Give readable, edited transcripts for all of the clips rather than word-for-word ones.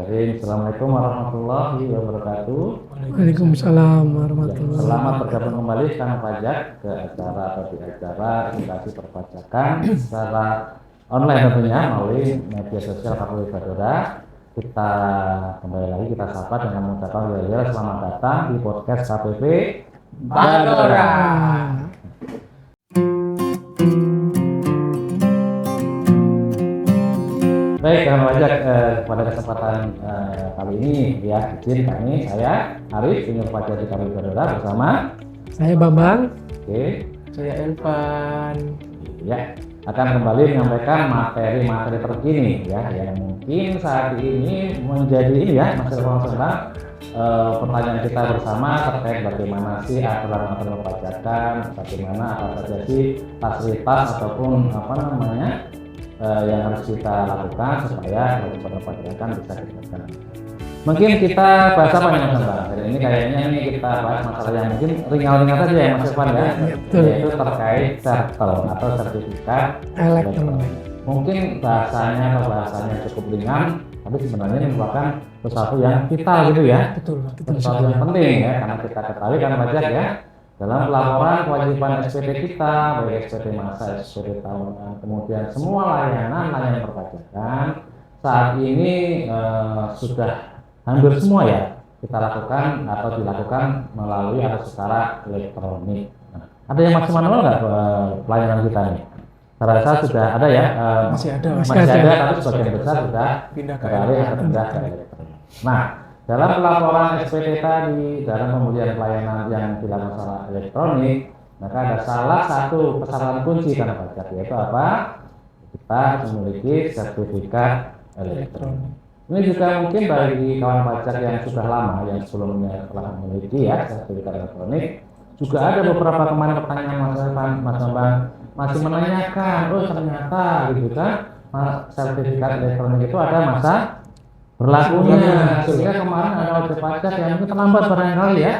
Bismillahirrahmanirrahim. Assalamualaikum warahmatullahi wabarakatuh. Waalaikumsalam warahmatullahi Selamat wabarakatuh. bergabung kembali Kang Pajak ke acara edukasi perpajakan secara online tentunya melalui media sosial KPU Badora. Kita kembali lagi kita sapa dengan mengucapkan selamat datang di podcast KPP Badora. Baik, Kang Pajak, pada kesempatan kali ini ya, izin saya Arif, Senior Pajak di KPU Badora bersama Saya Bambang. Oke. Saya Elvan. Ya, akan kembali menyampaikan materi-materi terkini ya yang mungkin saat ini menjadi ini ya masih tentang pertanyaan kita bersama terkait bagaimana sih aturan-aturan perpajakan, bagaimana apa saja sih fasilitas ataupun yang harus kita lakukan supaya perpajakan bisa dilakukan. Mungkin kita bahas apa nih Mas Bang? Hari ini kayaknya kita bahas masalah yang mungkin ringan-ringan saja ya Mas Evan ya, yaitu terkait sertel atau sertifikat Elektronik. Mungkin bahasanya cukup ringan, tapi sebenarnya ini merupakan sesuatu yang vital gitu ya. Betul Sesuatu yang penting ya, karena kita ketahui kan pajak ya. Dalam pelaporan kewajiban SPT kita, baik SPT masa, SPT tahunan, kemudian semua layanan perpajakan saat ini sudah hampir semua ya kita lakukan atau dilakukan melalui atau secara elektronik. Nah, ada yang masih manual nggak pelayanan kita nih? Saya rasa sudah ada ya. Masih ada, tapi sebagian besar sudah pindah ke elektronik. Nah, dalam pelaporan SPT tadi, dalam pembelian pelayanan yang dilakukan secara elektronik, maka ada salah satu persyaratan kunci kan pajak, yaitu apa? Kita memiliki sertifikat elektronik. Ini juga mungkin bagi kawan pajak yang sudah lama, yang sebelumnya telah memiliki ya sertifikat elektronik, juga ada beberapa kemarin pertanyaan Mas Bambang masih menanyakan, ternyata gitu kan sertifikat elektronik itu ada masa berlakunya, sehingga kemarin ada wajib pajak yang mungkin terlambat barangkali ya,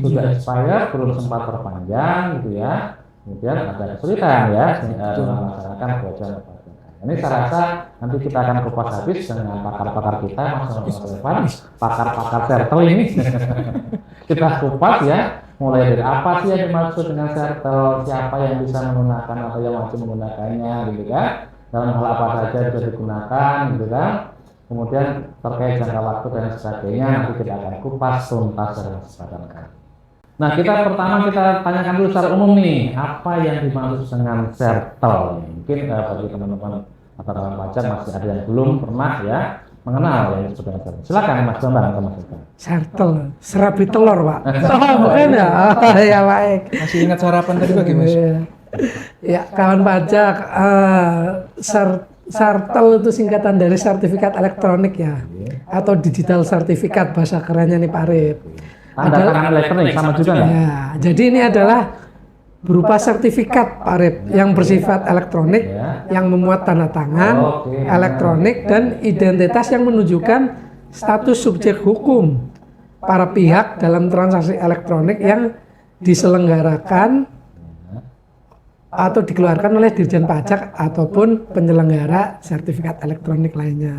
sudah expired, belum sempat perpanjang gitu ya, kemudian ada kesulitan ya melaksanakan kewajiban pajak. Ini saya rasa nanti kita akan kupas habis dengan pakar-pakar kita, Mas Evan, pakar-pakar sertel ini. Kita kupas ya, mulai dari apa sih yang dimaksud dengan sertel, siapa yang bisa menggunakan atau yang wajib menggunakannya gitu kan, dalam hal apa saja bisa digunakan gitu kan. Kemudian terkait jangka waktu dan sebagainya nanti kita akan kupas tuntas dalam kesempatan kali. Nah, pertama kita tanyakan dulu secara umum nih, apa yang dimaksud dengan sertel? Mungkin bagi teman-teman atau teman pajak masih ada yang belum pernah ya mengenal yang disebut dengan sertel. Silakan Mas Bambang atau Mas Evan. Sertel, serabi telur Pak. Bukan ya? Ya baik. Masih ingat sarapan tadi bagi Mas? Ya kawan pajak, sertel itu singkatan dari sertifikat elektronik ya, atau digital sertifikat bahasa kerennya nih Pak Arif. Tanda tangan elektronik sama juga nggak? Ya, jadi ini adalah berupa sertifikat Pak Arif yang bersifat elektronik, yang memuat tanda tangan elektronik dan identitas yang menunjukkan status subjek hukum para pihak dalam transaksi elektronik yang diselenggarakan atau dikeluarkan oleh Dirjen Pajak ataupun penyelenggara sertifikat elektronik lainnya.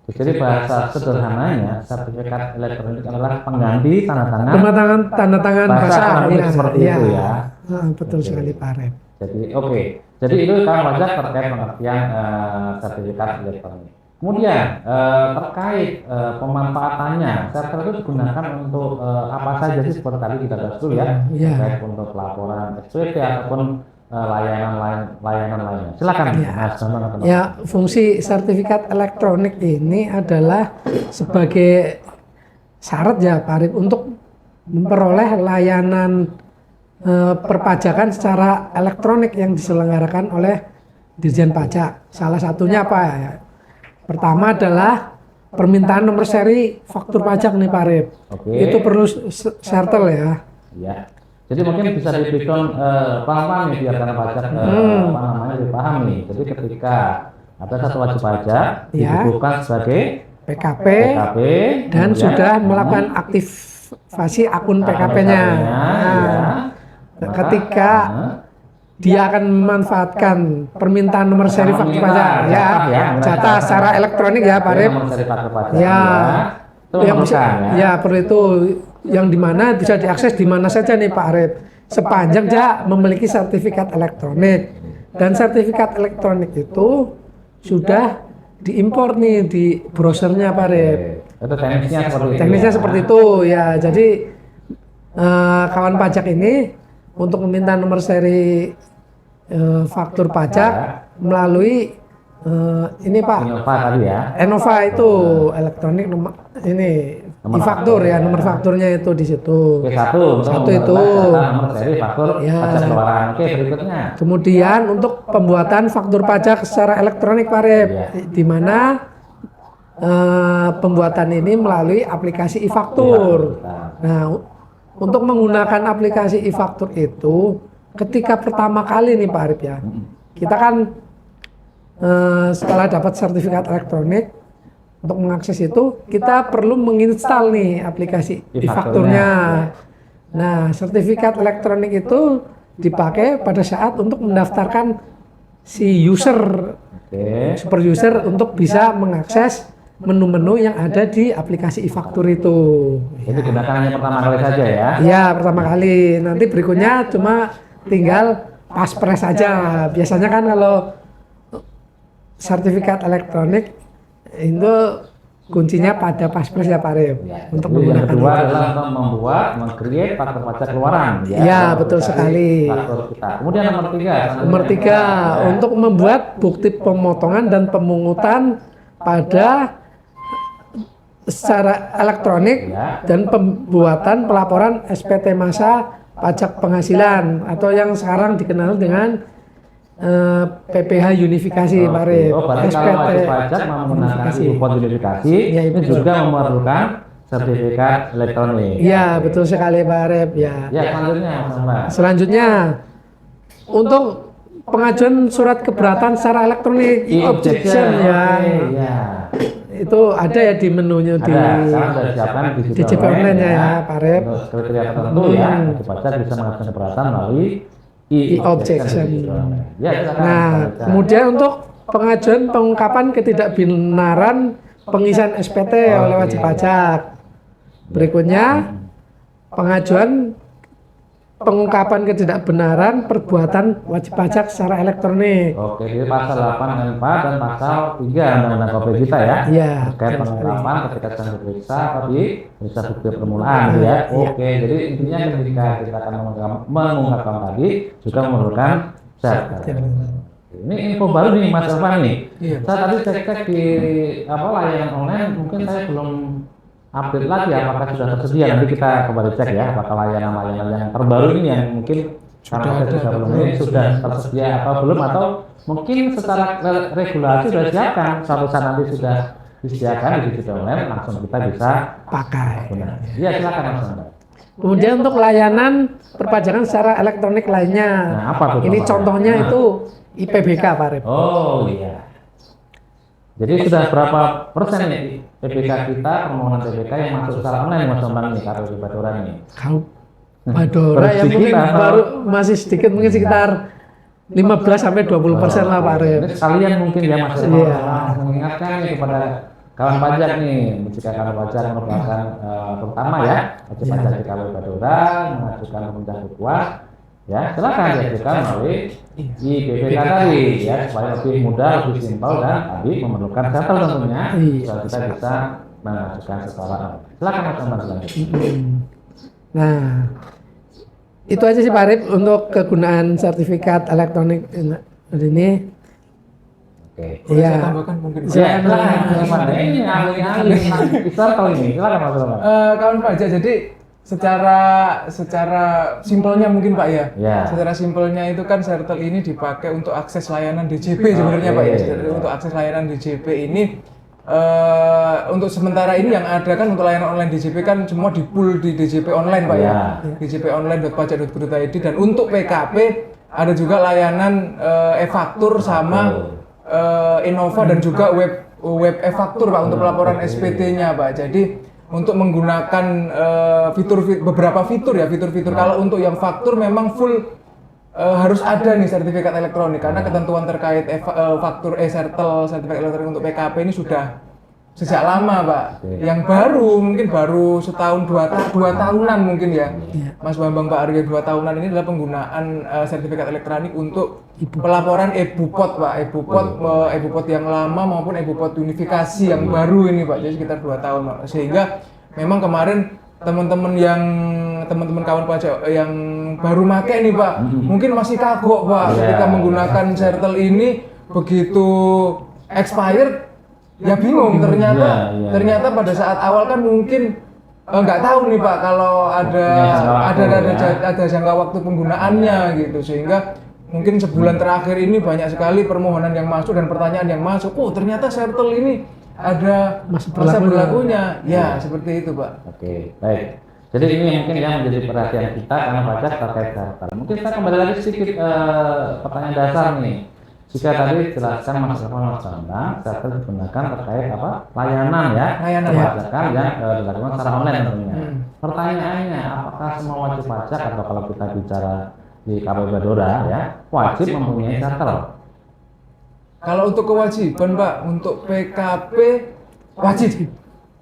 Jadi bahasa sederhananya sertifikat elektronik adalah pengganti tanda tangan bahasa elektronik seperti itu ya. Betul sekali Pak Arif. Jadi itu kawan pajak terkait pengertian sertifikat elektronik. Kemudian terkait pemanfaatannya, sertifikat itu digunakan untuk apa saja sih seperti tadi kita bahas dulu ya, terkait untuk laporan SPT ataupun layanan lainnya. Silakan Mas Bambang. Ya, fungsi sertifikat elektronik ini adalah sebagai syarat ya Pak Arif untuk memperoleh layanan perpajakan secara elektronik yang diselenggarakan oleh Dirjen Pajak. Salah satunya apa ya? Pertama adalah permintaan nomor seri faktur pajak nih Pak Arif. Itu perlu sertel ya. Ya. Jadi mungkin bisa diberikan pelan-pelan nih biar karena pajak dipahami. Jadi ketika ada satu wajib pajak dibukukan sebagai PKP dan sudah melakukan aktivasi akun PKP-nya. Ketika dia akan memanfaatkan permintaan nomor seri faktur pajak ya, jatah secara elektronik ya Pak Arif. Nomor seri faktur pajak Ya, itu yang bisa, memerlukan, ya perlu itu yang dimana bisa diakses di mana saja nih Pak Arif, sepanjang dia memiliki sertifikat elektronik. Dan sertifikat elektronik itu sudah diimpor nih di browsernya Pak Arif. Itu teknisnya seperti itu. Teknisnya ya. seperti itu ya. Jadi kawan pajak ini untuk meminta nomor seri faktur pajak melalui ini Pak. Innova tadi ya. Innova itu elektronik nomor ini Nomor e-faktur faktur, ya, ya. nomor fakturnya itu di situ. Oke, satu itu. Nomor seri faktur Ya. pajak keluaran. Oke, berikutnya. Kemudian untuk pembuatan faktur pajak secara elektronik Pak Rep, Ya. di mana pembuatan ini melalui aplikasi e-faktur. Nah, untuk menggunakan aplikasi e-faktur itu, ketika pertama kali nih Pak Arif ya, kita kan setelah dapat sertifikat elektronik, untuk mengakses itu kita perlu menginstal nih aplikasi e-fakturnya. Nah, sertifikat elektronik itu dipakai pada saat untuk mendaftarkan si user, super user untuk bisa mengakses menu-menu yang ada di aplikasi e-faktur itu. Jadi gunakan hanya pertama kali saja ya. Iya, pertama kali. Nanti berikutnya cuma tinggal paspres saja. Biasanya kan kalau sertifikat elektronik itu kuncinya pada paspres ya Pak Rem. Ya, untuk jadi yang menggunakan kedua itu. adalah untuk membuat, meng-create faktur pajak keluaran. Ya, betul sekali. Faktur kita. Kemudian nomor 3. Nomor 3 untuk membuat bukti pemotongan dan pemungutan pada secara elektronik Ya. dan pembuatan pelaporan SPT masa pajak penghasilan atau yang sekarang dikenal dengan PPh unifikasi Pak Rem. Oh, berarti kalau wajib pajak menggunakan e-Report unifikasi, Ya, ini juga memerlukan sertifikat elektronik. Iya, betul sekali Pak Rem ya. Ya, selanjutnya Mas Mbak. Selanjutnya untuk pengajuan surat keberatan secara elektronik e-objection ya. Oke, ya. Itu ada ya di menunya di Ada, sekarang sudah disiapkan di DJP online ya Pak Rep. Untuk kriteria tertentu ya, wajib pajak bisa mengajukan keberatan melalui e-objection. Ya, silakan. Nah, kemudian untuk pengajuan pengungkapan ketidakbenaran pengisian SPT oleh wajib pajak. Berikutnya pengajuan pengungkapan ketidakbenaran perbuatan wajib pajak secara elektronik. Oke, jadi pasal 8 dan 4 dan pasal 3 Undang-Undang KP kita ya. Iya. Terkait pengungkapan ketika sedang diperiksa atau diperiksa bukti permulaan ya. Oke, jadi intinya ketika kita akan mengungkapkan tadi juga memerlukan sertifikat. Ini info baru nih Mas Elvan nih. Iya. Saya tadi cek-cek di layanan online, mungkin saya belum update lagi apakah sudah tersedia. Nanti kita kembali cek ya apakah layanan-layanan yang terbaru ini yang mungkin karena saya juga belum ini sudah tersedia atau belum, atau mungkin secara regulasi sudah disiapkan. Suatu saat nanti sudah disediakan di digital online, langsung kita bisa Pakai. gunakan. Iya, silakan Mas Anda. Kemudian untuk layanan perpajakan secara elektronik lainnya. Nah, apa tuh Ini contohnya? contohnya itu IPBK Pak Rep. Oh iya. Jadi sudah berapa persen nih PPK kita, permohonan PPK yang masuk secara online Mas Bambang nih, KPP Badora nih? Kalau Badora yang mungkin Sekitar- baru masih sedikit, mungkin sekitar 15-20% lah Pak Rep. Ini sekalian mungkin ya Mas Iya. mengingatkan nih kepada kawan pajak nih, jika kawan pajak merupakan terutama ya wajib pajak di KPP Badora mengajukan pemindahan berkuas, ya silakan diajukan melalui IPBK tadi ya supaya lebih mudah, lebih simpel dan tadi memerlukan server tentunya supaya kita bisa mengajukan secara silakan Mas Bambang selanjutnya. Nah, itu aja sih Pak Rip untuk kegunaan sertifikat elektronik ini. Oke. Boleh saya Iya. tambahkan mungkin. Ya, silakan Mas Bambang. Ini ahli-ahli besar kali ini. Silakan Mas Bambang. Kawan pajak, jadi secara simpelnya mungkin Pak ya. Ya. Secara simpelnya itu kan Sertel ini dipakai untuk akses layanan DJP sebenarnya Pak ya. Oke. Untuk akses layanan DJP ini untuk sementara ini yang ada kan untuk layanan online DJP kan semua di pool di DJP online Pak ya. djponline.pajak.go.id, dan untuk PKP ada juga layanan e-faktur sama Innova dan juga web e-faktur Pak untuk pelaporan SPT-nya Pak. Jadi untuk menggunakan beberapa fitur ya, fitur-fitur. Kalau untuk yang faktur memang full harus ada nih sertifikat elektronik karena ketentuan terkait faktur sertifikat elektronik untuk PKP ini sudah sejak lama Pak. Yang baru mungkin baru setahun dua tahunan mungkin ya. Mas Bambang Pak Aryo 2 tahunan ini adalah penggunaan sertifikat elektronik untuk pelaporan e-Bupot Pak. E-Bupot yang lama maupun e-Bupot unifikasi yang baru ini Pak. Jadi sekitar 2 tahun Pak. Sehingga memang kemarin teman-teman kawan pajak yang baru make nih Pak, mungkin masih kagok Pak ketika menggunakan sertel ini begitu expired ya bingung ternyata pada saat awal kan mungkin nggak tahu nih Pak kalau ada jangka waktu penggunaannya gitu sehingga mungkin sebulan terakhir ini banyak sekali permohonan yang masuk dan pertanyaan yang masuk. Oh ternyata sertel ini ada masa berlakunya. Ya, seperti itu, Pak. Oke, baik. Jadi ini mungkin yang menjadi perhatian kita karena pajak terkait sertel. Mungkin saya kembali lagi sedikit pertanyaan dasar nih. Jika tadi jelaskan Mas Bambang, sertel digunakan terkait apa? Layanan ya, pajakan yang dilakukan secara online tentunya. Pertanyaannya, apakah semua wajib pajak atau kalau kita bicara di KPP Badora ya, wajib mempunyai sertel? Kalau untuk kewajiban Pak, untuk PKP wajib.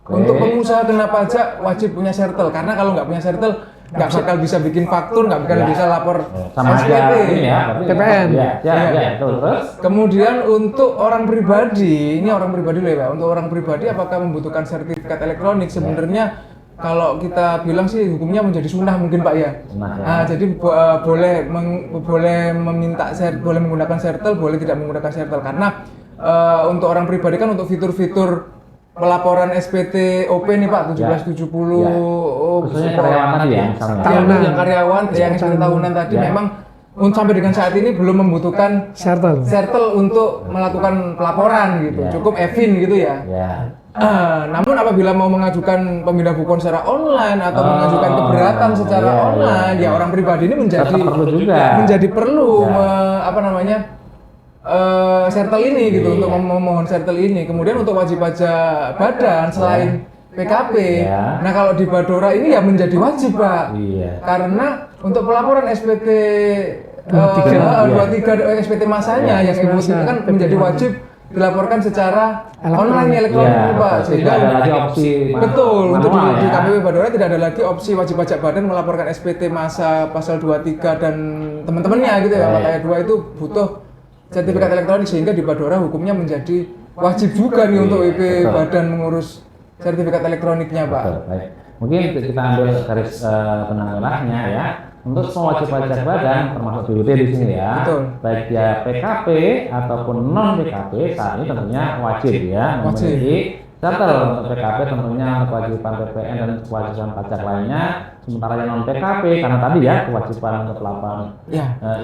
Untuk pengusaha kena pajak wajib punya sertel. Karena kalau nggak punya sertel nggak bakal bisa bikin faktur, nggak bakal bisa lapor sama SPT, ini ya, TPN. Terus. Kemudian untuk orang pribadi, ini orang pribadi loh ya Pak. Untuk orang pribadi apakah membutuhkan sertifikat elektronik? Sebenarnya kalau kita bilang sih hukumnya menjadi sunnah mungkin Pak ya. Nah, jadi boleh meminta boleh menggunakan sertel, boleh tidak menggunakan sertel karena untuk orang pribadi kan untuk fitur-fitur pelaporan SPT OP nih Pak 1770 khususnya karyawan tadi ya misalnya. Tahunan yang karyawan yang SPT tahunan tadi memang sampai dengan saat ini belum membutuhkan sertel untuk melakukan pelaporan gitu. Cukup EVIN gitu ya. Namun apabila mau mengajukan pemindah bukuan secara online atau mengajukan keberatan secara online, ya orang pribadi ini menjadi perlu sertel ini gitu untuk memohon sertel ini. Kemudian untuk wajib pajak badan selain PKP, nah kalau di Badora ini ya menjadi wajib Pak, karena untuk pelaporan SPT 23 SPT masanya yang ibu ini kan menjadi wajib dilaporkan secara online elektronik Pak, sehingga ada lagi opsi betul untuk di KPP Badora tidak ada lagi opsi wajib pajak badan melaporkan SPT masa pasal 23 dan teman-temannya gitu ya. Kayak 2 itu butuh sertifikat elektronik sehingga di Badora hukumnya menjadi wajib juga nih untuk WP badan mengurus sertifikat elektroniknya Pak. Baik. Mungkin kita ambil garis penanggalahnya ya. Untuk semua wajib pajak badan termasuk BUT di sini ya. Baik dia PKP ataupun non PKP saat ini tentunya wajib ya memiliki sertel. Untuk PKP tentunya kewajiban PPN dan kewajiban pajak lainnya. Sementara yang non PKP karena tadi ya kewajiban untuk pelaporan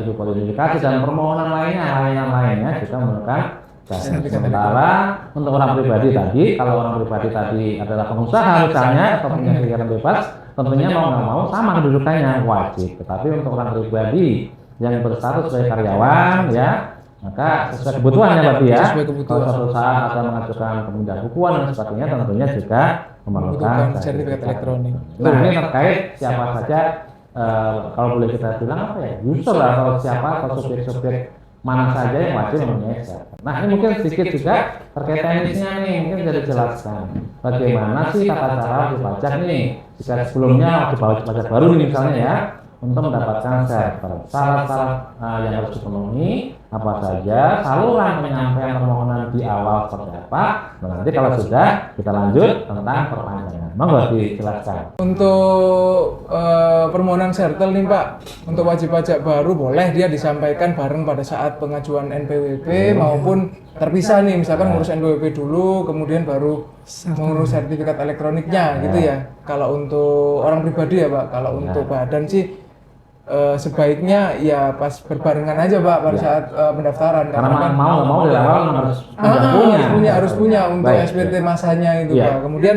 ibu kualifikasi dan permohonan lainnya juga menggunakan sementara untuk orang pribadi tadi, kalau orang pribadi tadi adalah pengusaha misalnya atau punya kegiatan bebas, tentunya mau nggak mau sama kedudukannya wajib. Tetapi untuk orang pribadi yang berstatus sebagai karyawan ya, maka sesuai kebutuhannya berarti ya. Kalau suatu saat akan mengajukan pemindah bukuan dan sebagainya, tentunya juga memerlukan sertifikat elektronik. Nah ini terkait siapa saja, kalau boleh kita bilang apa ya, user atau siapa atau subjek-subjek mana saja yang wajib mempunyai sertel. Nah ini mungkin sedikit juga terkait teknisnya nih, mungkin bisa dijelaskan bagaimana sih tata cara wajib pajak nih jika sebelumnya wajib pajak baru nih misalnya ya untuk mendapatkan sertel. Syarat-syarat yang harus dipenuhi apa saja, saluran penyampaian permohonan di awal seperti apa. Nah, nanti kalau sudah kita lanjut tentang perpanjangan. Monggo dijelaskan. Untuk permohonan sertel nih Pak, untuk wajib pajak baru boleh dia disampaikan bareng pada saat pengajuan NPWP maupun terpisah nih, misalkan ngurus NPWP dulu, kemudian baru mengurus sertifikat elektroniknya gitu ya. Kalau untuk orang pribadi ya Pak, kalau untuk badan sih sebaiknya ya pas berbarengan aja Pak pada saat pendaftaran. Karena kan mau dari awal harus punya untuk SPT masanya itu Pak. Kemudian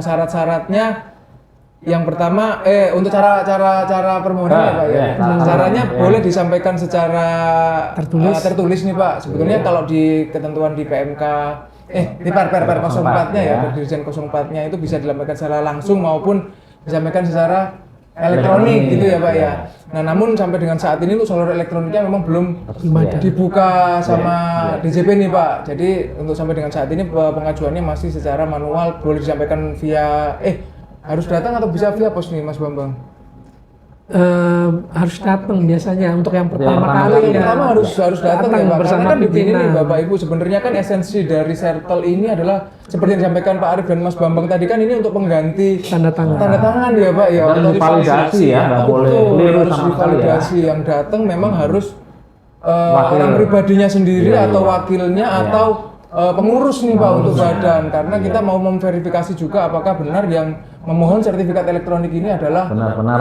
syarat-syaratnya yang pertama untuk cara permohonan ya Pak ya. Caranya boleh disampaikan secara tertulis nih Pak. Sebetulnya kalau di ketentuan di PMK di Per 04-nya ya, Dirjen 04-nya itu bisa disampaikan secara langsung maupun disampaikan secara elektronik gitu ya Pak ya. Nah namun sampai dengan saat ini untuk solar elektroniknya memang belum dibuka sama DJP nih Pak. Jadi untuk sampai dengan saat ini pengajuannya masih secara manual, boleh disampaikan via harus datang atau bisa via pos nih Mas Bambang? Harus datang biasanya untuk yang pertama Yang kali pertama harus datang ya Pak. bersama Karena kan begini nih pimpinan. Bapak Ibu, sebenarnya kan esensi dari Circle ini adalah seperti yang disampaikan Pak Arif dan Mas Bambang tadi kan ini untuk pengganti Tanda tangan. ya Pak ya. Dan validasi ya, nggak boleh Betul, keliru harus sama sekali ya. divalidasi. Yang datang memang harus orang pribadinya sendiri Iya, atau iya. wakilnya Iya. atau pengurus nih Pak untuk badan, karena kita mau memverifikasi juga apakah benar yang memohon sertifikat elektronik ini adalah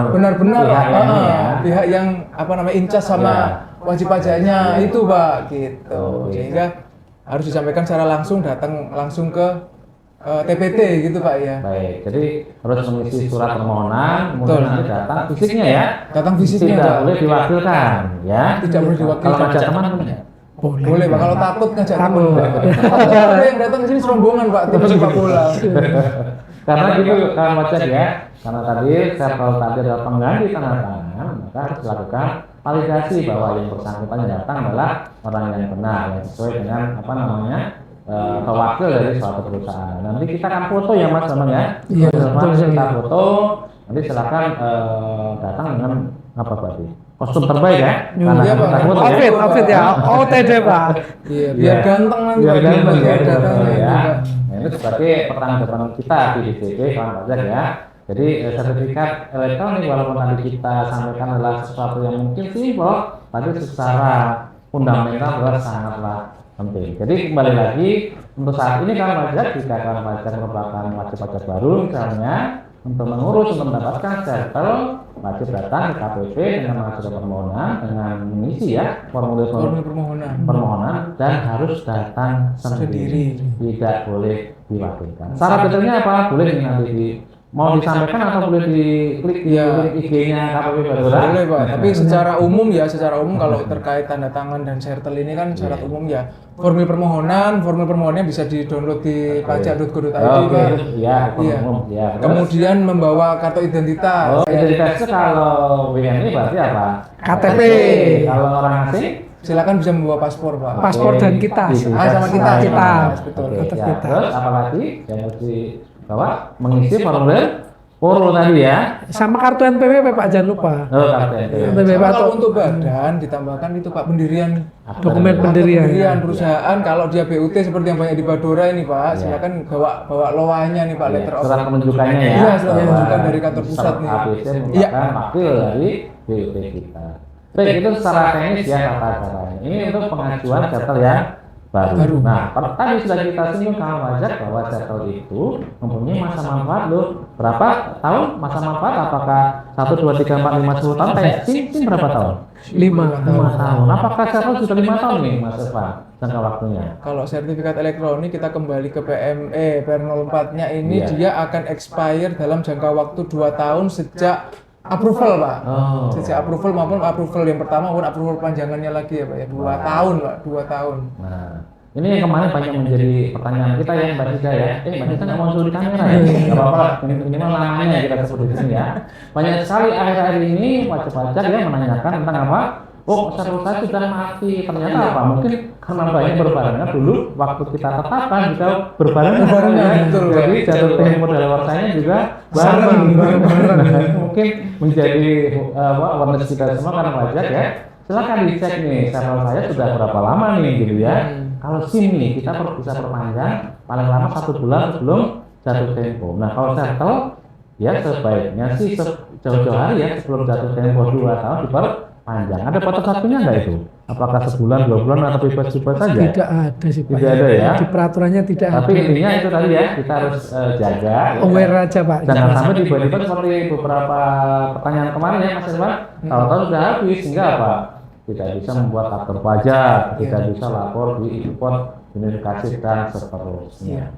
benar-benar pihak yang incas sama wajib pajaknya itu Pak gitu. Sehingga harus disampaikan secara langsung, datang langsung ke TPT gitu Pak ya. Baik, jadi harus mengisi surat permohonan, kemudian nanti datang fisiknya ya. Datang fisiknya Tidak Pak. boleh diwakilkan ya. Tidak boleh diwakilkan. Kalau ngajak teman boleh. Boleh Pak, kalau takut ngajak teman Takut. Pak. Ada yang datang ke sini serombongan Pak, tim sepak bola. Karena gitu kan wajib ya. Karena tadi Circle tadi adalah pengganti tanda tangan, maka harus dilakukan validasi bahwa yang bersangkutan yang datang adalah orang yang benar, yang sesuai dengan wakil dari suatu perusahaan. Nanti kita akan foto ya Mas Bambang ya. Iya, Kita foto, nanti silakan datang dengan apa berarti? Kostum terbaik ya. Karena Iya, Pak. kita foto ya. Outfit ya, OTD Pak. Iya, biar ganteng nanti Biar Pak, ganteng ya. datangnya Ya. juga. Nah, itu sebagai pertanggungjawaban kita di DJP kawan pajak ya. Jadi sertifikat elektronik walaupun tadi kita sampaikan adalah sesuatu yang mungkin simpel, tapi secara fundamental adalah sangatlah penting. Jadi kembali lagi untuk saat ini kawan pajak, jika kawan pajak merupakan wajib pajak baru misalnya untuk mengurus untuk mendapatkan Circle, wajib datang ke KPP dengan mengajukan permohonan dengan mengisi ya formulir permohonan dan harus datang sendiri, tidak boleh diwakilkan. Syarat detailnya apa? Boleh nanti mau disampaikan atau boleh diklik di link IG-nya KPP Badora? Boleh Pak, tapi secara umum kalau terkait tanda tangan dan Circle ini kan syarat umum ya. Formulir permohonannya bisa di-download di pajak.go.id Pak. Iya, Iya. umum ya. Kemudian membawa kartu identitas. Identitas itu kalau WNI berarti apa? KTP. Kalau orang asing? Silakan bisa membawa paspor Pak. Paspor dan kitas. Sama kita. Betul. Oke, Kitas. ya. Terus apalagi yang harus dibawa? Mengisi formulir tadi ya. Sama kartu NPWP Pak, jangan lupa. Kartu NPWP. Sama kalau untuk badan ditambahkan itu Pak pendirian Dokumen pendirian. perusahaan. Kalau dia BUT seperti yang banyak di Badora ini Pak, silakan bawa loanya nih Pak, letter of Surat penunjukannya ya. Iya, surat penunjukan dari kantor pusat nih. ABC merupakan wakil dari BUT kita. Baik, itu secara teknis ya tata caranya. Ini untuk pengajuan Circle yang baru. Nah, tadi sudah kita singgung kawan pajak bahwa Circle itu mempunyai masa manfaat loh. Berapa tahun masa manfaat? Apakah 1, 2, 3, 4, 5, 10 tahun? Kayak SIM berapa tahun? 5 tahun. Apakah Circle sudah 5 tahun nih Mas Evan? Jangka waktunya. Kalau sertifikat elektronik kita kembali ke PME PR04-nya ini dia akan expire dalam jangka waktu 2 tahun sejak approval Pak. Sejak approval maupun approval yang pertama maupun approval panjangannya lagi ya Pak ya. 2 tahun Pak, 2 tahun. Nah, ini yang kemarin banyak menjadi pertanyaan kita ya Mbak Nida ya. Mbak Nida nggak muncul di kamera ya? Nggak apa-apa, minimal namanya kita sebut di sini ya. Banyak sekali akhir-akhir ini wajib pajak ya menanyakan tentang apa? Oh, Circle saya sudah mati. Ternyata apa? Mungkin karena banyak berbarengan dulu waktu kita tetapkan juga berbarengan. Betul. Jadi jatuh tempo daluarsanya juga bareng. Mungkin menjadi awareness kita semua karena pajak ya. Silakan dicek nih Circle saya sudah berapa lama nih gitu ya. Kalau SIM nih kita bisa perpanjang paling lama 1 bulan sebelum jatuh tempo. Nah kalau Circle ya sebaiknya sih jauh-jauh hari ya sebelum jatuh tempo 2 tahun diperpanjang. Ada batas waktunya nggak itu? Apakah sebulan, 2 bulan atau bebas-bebas saja? Tidak ada sih Pak. Tidak ada ya? Di peraturannya tidak Tapi ada. intinya itu tadi ya, kita harus jaga. Aware aja Pak. Jangan sampai tiba-tiba seperti beberapa pertanyaan kemarin ya Mas Irwan, tahu-tahu sudah habis sehingga apa? Tidak bisa membuat aktor pajak, tidak bisa lapor di import, unifikasi dan seterusnya.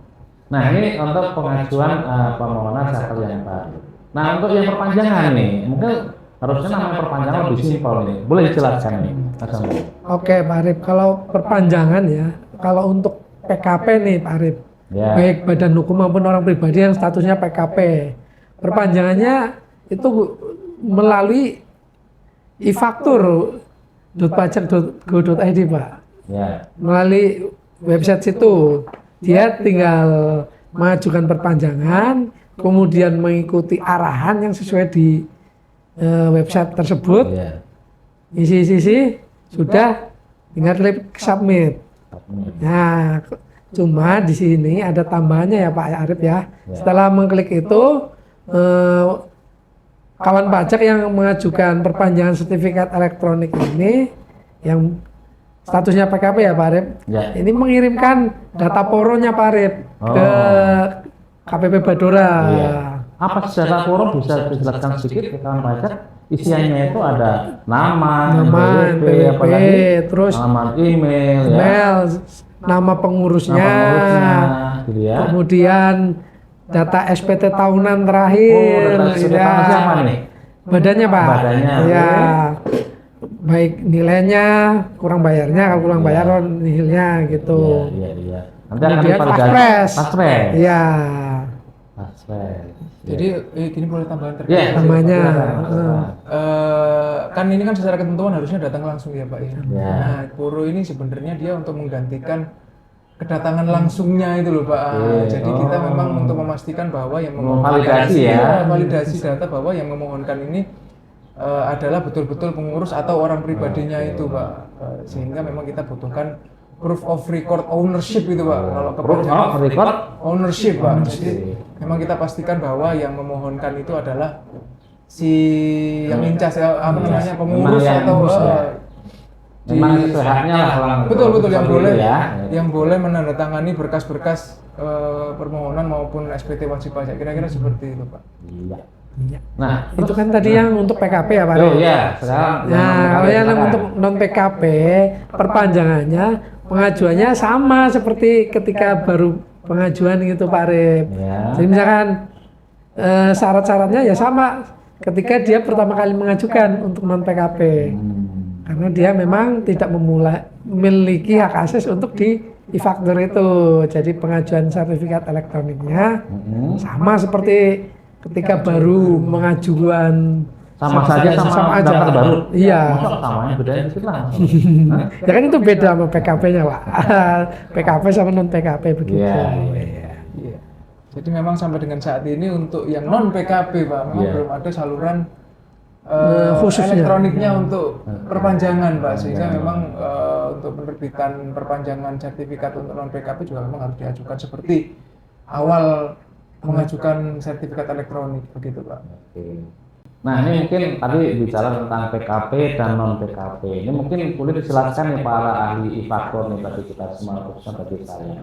Nah ini untuk pengajuan permohonan Circle yang baru. Nah untuk yang perpanjangan nih, mungkin harusnya namanya perpanjangan lebih simpel nih. Boleh dijelaskan nih, Mas Amri? Oke Pak Arif, kalau perpanjangan ya, kalau untuk PKP nih Pak Arif, baik badan hukum maupun orang pribadi yang statusnya PKP, perpanjangannya itu melalui e-faktur.pajak.go.id Pak. Ya. Melalui website situ dia tinggal mengajukan perpanjangan, kemudian mengikuti arahan yang sesuai di website tersebut, Ya. isi sudah tinggal klik submit. Nah, cuma di sini ada tambahannya ya Pak Arif ya. Setelah mengklik itu, kawan pajak yang mengajukan perpanjangan sertifikat elektronik ini, yang statusnya PKP ya Pak Arif, Ya. ini mengirimkan data poronya Pak Arif ke KPP Badora. Iya. Apa secara forum bisa dijelaskan sedikit ke kawan pajak? Isiannya itu ada nama, NPWP, apalagi terus alamat email, ya. email, nama pengurusnya, gitu ya. kemudian data SPT tahunan terakhir, data SPT tahunan siapa nih? Badannya Pak. Badannya, Ya. Baik nilainya, kurang bayarnya, kalau kurang bayar nilainya gitu. Iya. Nanti akan Kemudian divalidasi. Paspres. Iya. Paspres. Jadi gini boleh tambahan terkait Iya. Namanya. kan ini kan secara ketentuan harusnya datang langsung ya Pak ya. Ya. Nah, Puro ini sebenarnya dia untuk menggantikan kedatangan langsungnya itu loh Pak. Jadi kita memang untuk memastikan bahwa yang Validasi ya. validasi data bahwa yang memohonkan ini adalah betul-betul pengurus atau orang pribadinya itu Pak. Sehingga memang kita butuhkan proof of record ownership itu Pak. Kalau Proof of record ownership Pak. Jadi memang kita pastikan bahwa yang memohonkan itu adalah si yang incas apa namanya pengurus atau memang sesuai haknya lah orang. betul yang boleh ya. yang boleh menandatangani berkas-berkas permohonan maupun SPT wajib pajak, kira-kira seperti itu Pak. Iya. Iya. Nah, Itu kan tadi yang untuk PKP ya Pak. oh iya, sekarang Nah, kalau yang silakan. untuk non PKP, perpanjangannya, pengajuannya sama seperti ketika baru pengajuan gitu Pak Arif. Ya. Jadi misalkan syarat-syaratnya ya sama ketika dia pertama kali mengajukan untuk non PKP. Karena dia memang tidak memiliki hak akses untuk di e-faktur itu. Jadi pengajuan sertifikat elektroniknya sama seperti ketika baru mengajukan. sama saja sama aja. daftar baru. Iya. Masa samanya bedanya dikit lah. Ya kan itu beda sama PKP-nya Pak. PKP sama non PKP begitu. Iya. Iya. Jadi memang sampai dengan saat ini untuk yang non PKP Pak, memang Iya. belum ada saluran khususnya. elektroniknya untuk perpanjangan Pak, sehingga memang untuk penerbitan perpanjangan sertifikat untuk non PKP juga memang harus diajukan seperti awal mengajukan sertifikat elektronik begitu Pak. Oke. Nah, ini mungkin tadi bicara tentang PKP dan non PKP. Ini mungkin boleh dijelaskan nih para ahli e-faktur nih bagi kita semua, khususnya bagi saya.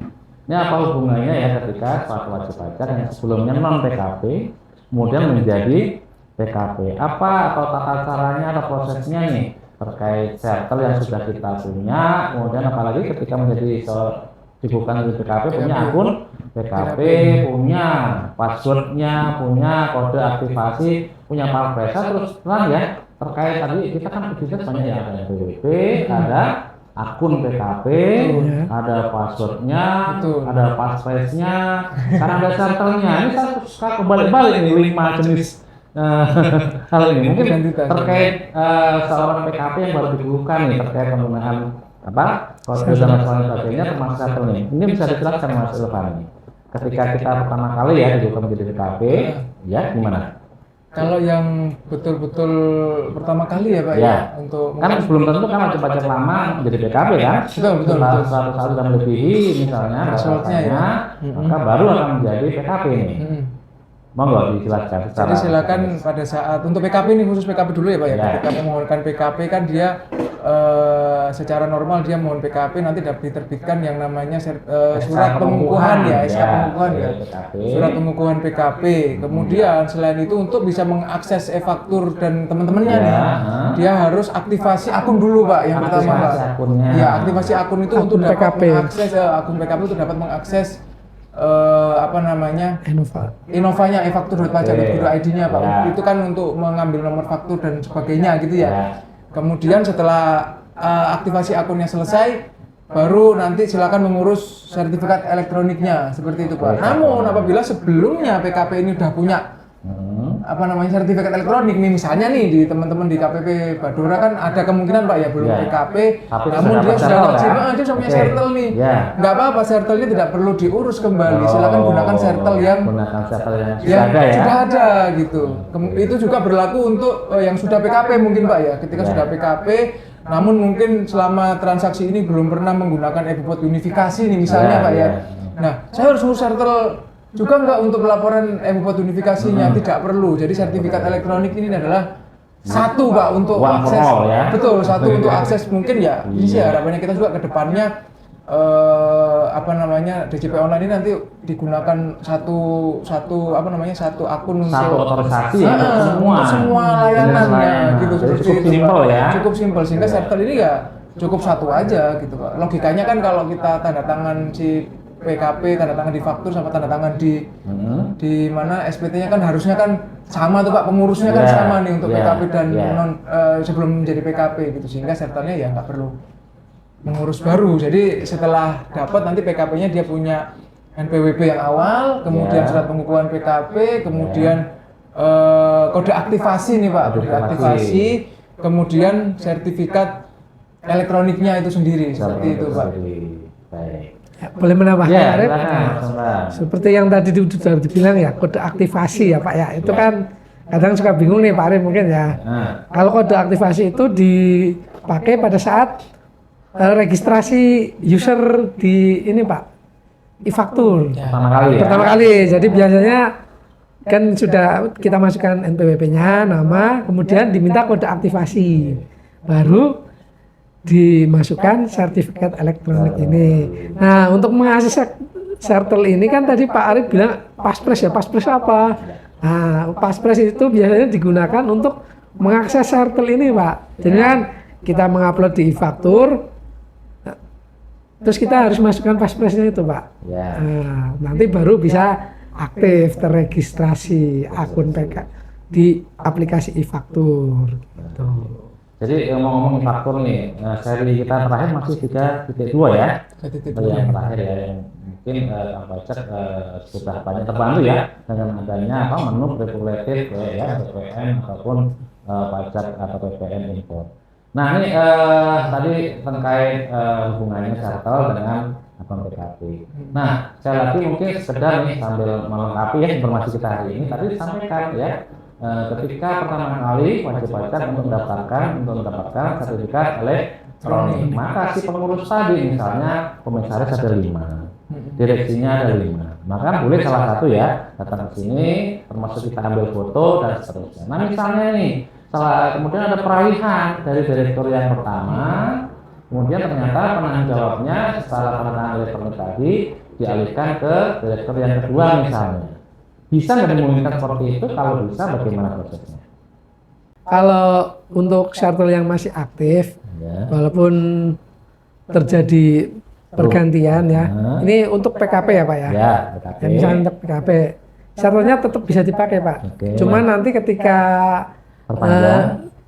Ini apa hubungannya ya ketika suatu wajib pajak yang sebelumnya non PKP kemudian menjadi PKP? Apa atau tata caranya atau prosesnya nih terkait sertel yang sudah kita punya, kemudian apalagi ketika menjadi bukan di PKP punya akun PKP, punya passwordnya, punya kode aktivasi, punya Paspres. Terus terang ya terkait tadi kita kan bisnis banyak ya, ada NPWP, ada akun PKP, ada passwordnya, ada Paspresnya, karena ada sertelnya. Ini saya suka kebalik-balik nih 5 jenis hal ini. Mungkin terkait seorang PKP yang baru dibuka nih terkait penggunaan kode dan sebagainya termasuk sertel nih. Ini bisa dijelaskan Mas Ilvan. Ketika kita pertama kali ya dibuka menjadi PKP, ya gimana? Kalau yang betul-betul pertama kali ya Pak Ya. untuk Kan belum tentu kan wajib pajak lama menjadi PKP kan? Betul. 100 tahun dan melebihi misalnya Thresholdnya ya. maka baru akan menjadi PKP nih. Monggo dijelaskan secara. Jadi silakan pada saat untuk PKP ini khusus PKP dulu ya Pak ya. Ya. Ketika memohonkan PKP kan dia secara normal dia mohon PKP nanti dapat diterbitkan yang namanya surat pengukuhan ya, SK pengukuhan ya. PKP. Surat pengukuhan PKP. Kemudian selain itu untuk bisa mengakses e-faktur dan teman-temannya Ya. nih, dia harus aktivasi akun dulu Pak yang pertama Pak. Aktivasi akunnya. Ya, aktivasi akun itu untuk Akun dapat PKP. mengakses akun PKP untuk dapat mengakses apa namanya? Innova. Inovanya e-faktur.pajak.go.id-nya Pak. Ya. Itu kan untuk mengambil nomor faktur dan sebagainya gitu ya. Ya. Kemudian setelah aktivasi akunnya selesai, baru nanti silakan mengurus sertifikat elektroniknya seperti itu Pak. Namun apabila sebelumnya PKP ini udah punya apa namanya sertifikat elektronik nih, misalnya nih di teman-teman di KPP Badora kan ada kemungkinan Pak ya belum PKP, tapi namun dia sudah wajib, dia sudah punya sertel nih, nggak apa-apa, sertelnya tidak perlu diurus kembali, silakan gunakan sertel yang sudah ada gitu. Itu juga berlaku untuk yang sudah PKP mungkin Pak ya, ketika sudah PKP namun mungkin selama transaksi ini belum pernah menggunakan e-bupot unifikasi nih misalnya Pak ya. Nah, saya harus ngurus sertel juga nggak untuk pelaporan e-bupot unifikasinya, tidak perlu. Jadi sertifikat elektronik ini adalah satu Pak untuk akses, betul, satu untuk akses mungkin ya. Ini sih harapannya kita juga ke depannya apa namanya DJP online ini nanti digunakan satu akun satu otorisasi untuk semua layanannya gitu. Cukup simpel ya. Cukup simpel sehingga sertel ini ya cukup satu aja gitu Pak. Logikanya kan kalau kita tanda tangan si PKP, tanda tangan di faktur sama tanda tangan di mana SPT-nya kan harusnya kan sama tuh Pak, pengurusnya kan sama nih untuk PKP dan sebelum menjadi PKP gitu, sehingga sertelnya ya nggak perlu mengurus baru. Jadi setelah dapat nanti PKP-nya dia punya NPWP yang awal, kemudian surat pengukuhan PKP, kemudian kode aktivasi nih Pak, kode aktivasi, kemudian sertifikat elektroniknya itu sendiri, seperti itu Pak. Baik. Ya, boleh menambahkan Ya, Arif? Seperti yang tadi sudah dibilang ya, kode aktivasi ya Pak ya. Itu kan kadang suka bingung nih Pak Arif mungkin ya. Kalau kode aktivasi itu dipakai pada saat registrasi user di ini Pak, e-faktur. Pertama kali. Jadi biasanya kan sudah kita masukkan NPWP-nya, nama, kemudian diminta kode aktivasi. Baru dimasukkan sertifikat elektronik ini. Nah, untuk mengakses sertel ini kan tadi Pak Arif bilang Paspres ya. Paspres apa? Nah, Paspres itu biasanya digunakan untuk mengakses sertel ini Pak. Jadi kan kita mengupload di e-faktur, terus kita harus masukkan Paspresnya itu Pak. Nah, nanti baru bisa aktif terregistrasi akun PK di aplikasi e-faktur. Gitu. Jadi ngomong-ngomong faktur nih, seri kita terakhir masih 3.2 ya. Yang terakhir ya, yang mungkin Kang Pajak sudah banyak terbantu ya dengan adanya menu regulatif ya, PPN ataupun pajak atau PPN impor. Nah ini tadi terkait hubungannya sertel dengan akun PKP. Nah sekali lagi mungkin sekedar nih sambil melengkapi ya informasi kita hari ini, tadi disampaikan ya. Ketika pertama kali wajib pajak untuk mendapatkan sertifikat elektronik, maka si pengurus tadi misalnya komisaris ada 5, direksinya ada 5, maka boleh salah satu ya datang ke sini, termasuk kita ambil foto dan seterusnya. Nah misalnya nih, kemudian ada peralihan dari direktur yang pertama, kemudian ternyata penanggung jawabnya setelah penanganan elektronik tadi dialihkan ke direktur yang kedua misalnya. Bisa nggak dimungkinkan seperti itu? Kalau bisa, bagaimana prosesnya? Kalau untuk sertel yang masih aktif, walaupun terjadi pergantian ya, ini untuk PKP ya Pak ya? Ya, PKP. Ya, misalnya untuk PKP, sertelnya tetap bisa dipakai Pak. Cuman nanti ketika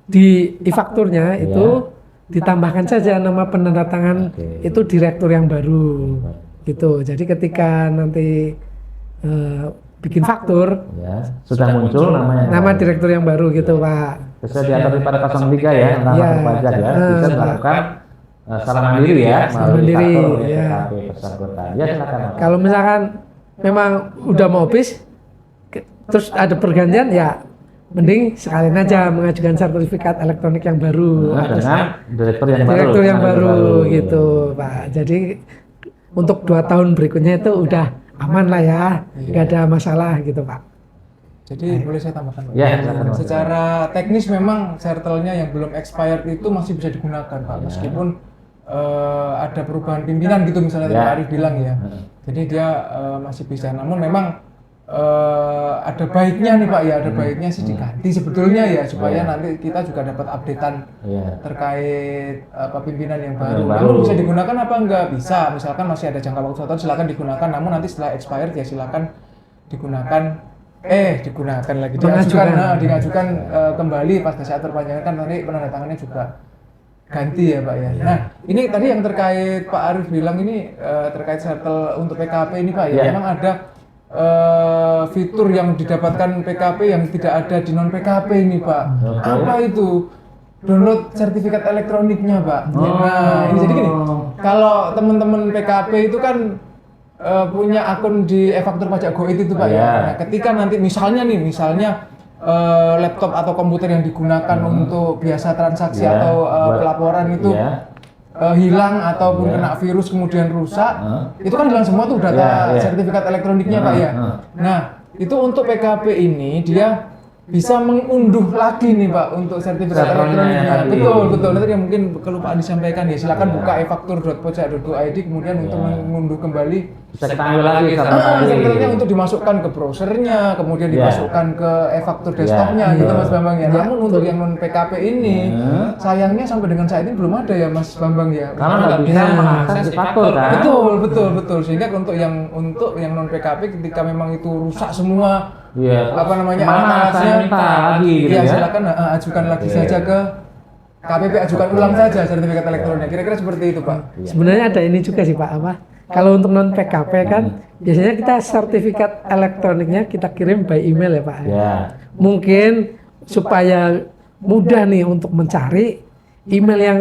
di e-fakturnya itu ditambahkan saja nama penandatangan itu direktur yang baru, gitu. Jadi ketika nanti bikin faktur sudah muncul nama direktur yang baru gitu Pak. Sesuai diatur di pada 03 ya tentang pajak ya, bisa dilakukan secara mandiri ya, mandiri ya. Kalau misalkan memang udah mau habis terus ada pergantian ya mending sekalian aja mengajukan sertifikat elektronik yang baru dengan direktur yang baru gitu Pak. Jadi untuk 2 tahun berikutnya itu udah aman lah ya, nggak ada masalah gitu Pak. Jadi boleh saya tambahkan Pak? Ya, secara teknis memang sertelnya yang belum expired itu masih bisa digunakan Pak, meskipun ada perubahan pimpinan gitu misalnya Pak Arif bilang ya. Jadi dia masih bisa, namun memang ada baiknya nih Pak ya, ada baiknya sih diganti sebetulnya ya, supaya nanti kita juga dapat updatean terkait pimpinan yang baru. Namun bisa digunakan apa enggak? Bisa, misalkan masih ada jangka waktu 1 tahun silakan digunakan, namun nanti setelah expired ya silakan diajukan kembali pas saat perpanjangan, kan nanti penandatangannya juga ganti ya Pak ya. Nah ini tadi yang terkait Pak Arif bilang ini terkait sertel untuk PKP ini Pak ya, memang ada fitur yang didapatkan PKP yang tidak ada di non PKP ini Pak. Apa itu? Download sertifikat elektroniknya Pak. Nah ini jadi gini, kalau teman-teman PKP itu kan punya akun di e-faktur pajak Goid itu Pak ya. Nah, ketika nanti misalnya laptop atau komputer yang digunakan untuk biasa transaksi atau pelaporan itu hilang ataupun kena virus kemudian rusak, itu kan hilang semua tuh data sertifikat elektroniknya Pak ya. Nah itu untuk PKP ini dia bisa mengunduh lagi nih Pak untuk sertifikat elektroniknya. Betul. Nanti mungkin kelupaan disampaikan ya. Silakan buka e-faktur.pajak.go.id kemudian untuk mengunduh kembali. Bisa kita ambil lagi sertifikatnya untuk dimasukkan ke browsernya, kemudian dimasukkan ke e-faktur desktopnya gitu Mas Bambang ya. Namun untuk yang non PKP ini sayangnya sampai dengan saat ini belum ada ya Mas Bambang ya. Karena nggak bisa mengakses e-faktur kan. Betul. Sehingga untuk yang non PKP ketika memang itu rusak semua alatnya lagi gitu ya. Silakan ajukan lagi saja ke KPP, ajukan ulang saja sertifikat elektronik. Kira-kira seperti itu Pak. Sebenarnya ada ini juga sih Pak kalau untuk non PKP kan biasanya kita sertifikat elektroniknya kita kirim by email ya Pak. Mungkin supaya mudah nih untuk mencari email yang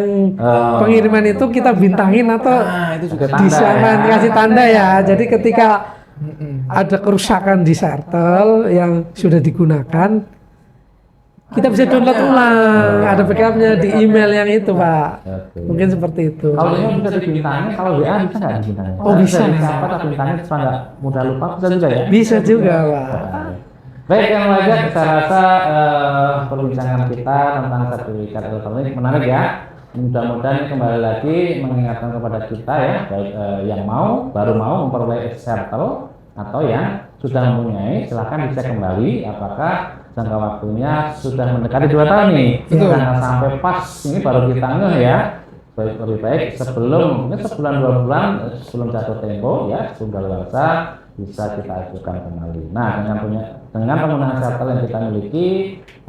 pengiriman itu kita bintangin atau itu juga kasih tanda ya. Jadi ketika ada kerusakan di server yang sudah digunakan, kita bisa download ulang, ada backupnya di email yang itu Pak. Mungkin seperti itu. Kalau ini bisa dibintangin, kalau WA bisa nggak dibintangin? Bisa. Apa dibintangin supaya nggak mudah lupa, bisa juga ya? Bisa juga Pak. Baik, yang wajar saya rasa perbincangan kita tentang sertifikat elektronik menarik ya. Mudah-mudahan kembali lagi mengingatkan kepada kita ya, baik yang baru mau memperoleh Sertel atau yang sudah mempunyai, silakan dicek kembali apakah jangka waktunya sudah mendekati 2 tahun nih. Jangan sampai pas ini baru kita ngeh ya. Lebih baik sebelum sebulan 2 bulan sebelum jatuh tempo ya, sebelum daluarsa bisa kita ajukan kembali. Nah, dengan penggunaan Sertel yang kita miliki,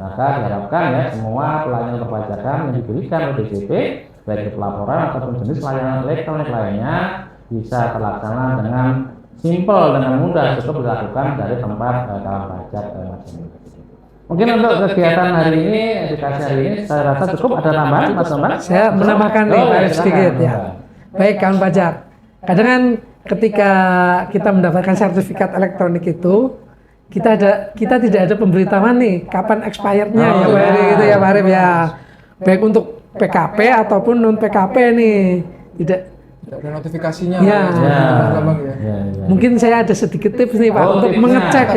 maka diharapkan ya semua pelayanan perpajakan yang diberikan oleh DJP, baik pelaporan ataupun jenis layanan elektronik lainnya bisa terlaksana dengan simpel, dengan mudah, cukup dilakukan dari tempat kawan pajak masing-masing. Mungkin untuk kegiatan hari ini, edukasi hari ini, saya rasa cukup. Ada tambahan Mas Bambang? Saya menambahkan sedikit ya. Baik kawan pajak, kadang kan ketika kita mendapatkan sertifikat elektronik itu, kita tidak ada pemberitahuan nih kapan expirednya gitu ya Pak Arif ya. Baik untuk PKP ataupun non PKP nih, tidak ada notifikasinya. Mungkin saya ada sedikit tips nih Pak untuk mengecek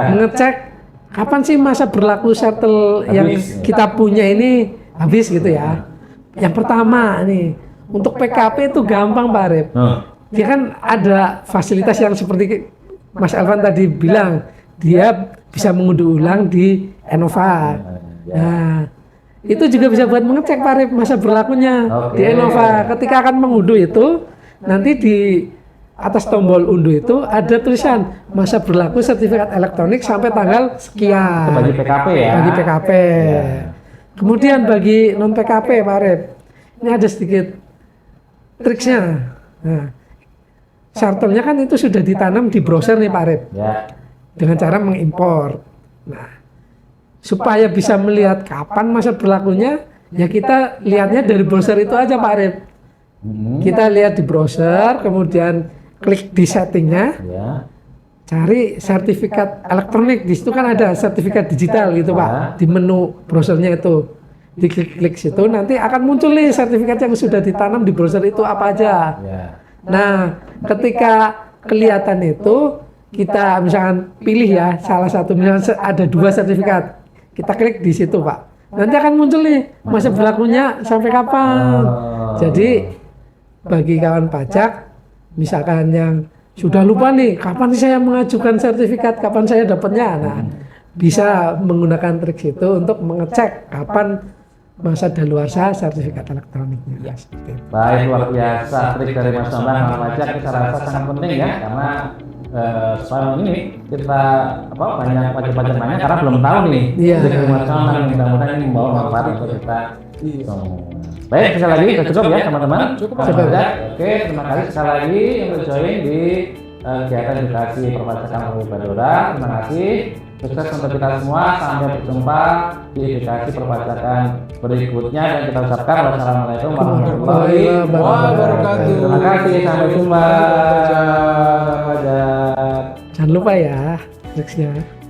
mengecek kapan sih masa berlaku Sertel yang kita punya ini habis gitu ya. Yang pertama nih, untuk PKP itu gampang Pak Arif. Dia kan ada fasilitas yang seperti Mas Elvan tadi bilang, dia bisa mengunduh ulang di Enova. Nah, itu juga bisa buat mengecek Pak Arif masa berlakunya di Enova. Ketika akan mengunduh itu, nanti di atas tombol unduh itu ada tulisan masa berlaku sertifikat elektronik sampai tanggal sekian. Bagi PKP ya. Bagi PKP. Kemudian bagi non PKP Pak Arif, ini ada sedikit triksnya. Nah, Sertelnya kan itu sudah ditanam di browser nih Pak Arif. Dengan cara mengimpor. Nah, supaya bisa melihat kapan masa berlakunya, ya kita lihatnya dari browser itu aja Pak Arif. Kita lihat di browser, kemudian klik di settingnya, cari sertifikat elektronik. Di situ kan ada sertifikat digital gitu Pak, di menu browsernya itu. Diklik situ, nanti akan muncul nih sertifikat yang sudah ditanam di browser itu apa aja. Nah, ketika kelihatan itu, kita misalkan pilih ya salah satu, misalkan ada 2 sertifikat, kita klik di situ Pak. Nanti akan muncul nih masa berlakunya sampai kapan. Jadi bagi kawan pajak, misalkan yang sudah lupa nih kapan saya mengajukan sertifikat, kapan saya dapatnya, nah bisa menggunakan trik itu untuk mengecek kapan masa daluarsa sertifikat elektroniknya. Baik, luar biasa trik dari Mas Bambang kawan pajak, saya rasa sangat penting ya, karena selama ini kita banyak pajak-pajak banyak karena belum tahu nih trik Mas Bambang, mudah-mudahan ini membawa manfaat untuk kita semua. Baik, sekali lagi cukup ya teman-teman. Cukup. Oke, terima kasih sekali lagi untuk join di kegiatan edukasi perpajakan melalui Badora. Terima kasih. Sukses untuk kita semua. Sampai berjumpa di edukasi perpajakan berikutnya dan kita ucapkan wassalamualaikum warahmatullahi wabarakatuh. Terima kasih. Sampai jumpa. Jangan lupa ya, Alexia.